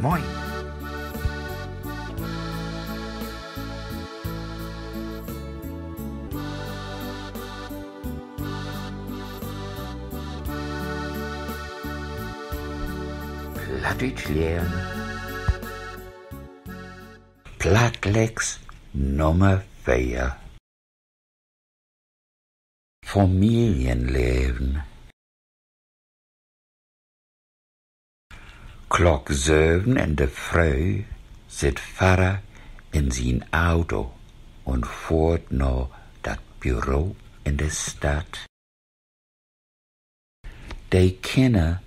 Moin. Plattdeutsch lernen. Plattlex Nummer 4. Familienleben. Klok 7 in de Früh zit Vater in zijn Auto und fährt nach dat Büro in de Stadt. Die Kinder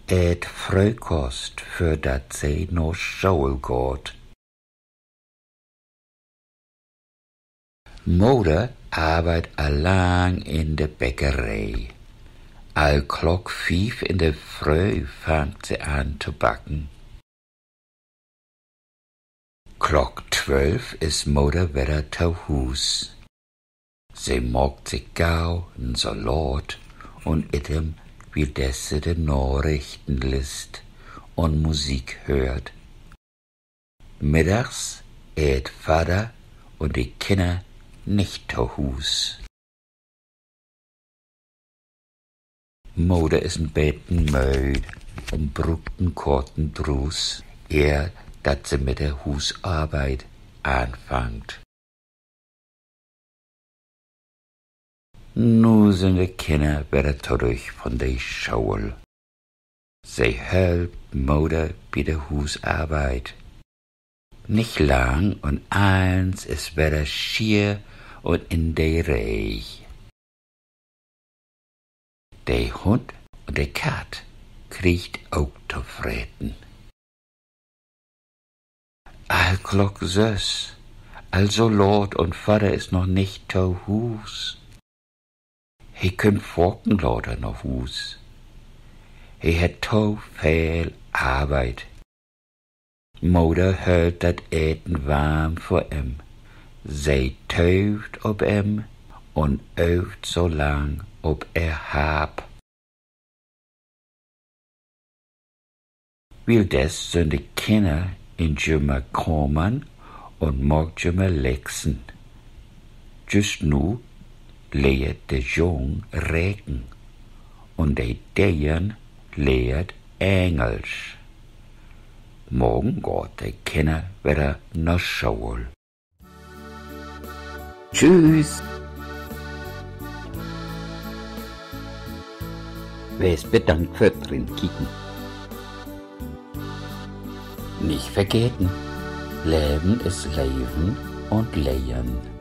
eet Frühkost, für dat sie nach Schule geht. Mutter arbeitet allein in der Bäckerei. Al Klok 5 in der Früh fängt sie an zu backen. Klok 12 ist Mutter wieder zu Hus. Sie macht sich gau einen Salat und item wie desse de Nachrichten liest und Musik hört. Mittags eet Vater und die Kinder nicht zu Hus. Mutter ist ein bisschen müde und braucht einen kurzen Druss, ehe dat sie mit der Husarbeit anfängt. Nu sind die Kinder wieder zurück von der Schule. Sie helpt Mutter bei der Husarbeit. Nicht lang und eins ist wieder schier und in der Reihe. Der Hund und der Kat kriegt auch zu fressen. Al Klok 6, also Lord und Vater ist noch nicht zu Hus. He könnt forken lauter nach Hus. He hat zu viel Arbeit. Mutter hält dat Eten warm für ihm. Sie töft ob ihm und öft so lang, ob hab. Will des sind die Kinder in Jümmer kommen und mag Jümmer lexen. Just nu lehrt der Jung Regen und der Dejan lehrt Englisch. Morgen geht der Kinder wieder nach Schule. Tschüss. Wes bedankt für drin kicken. Nicht vergessen, Leben ist Leben und Lehen.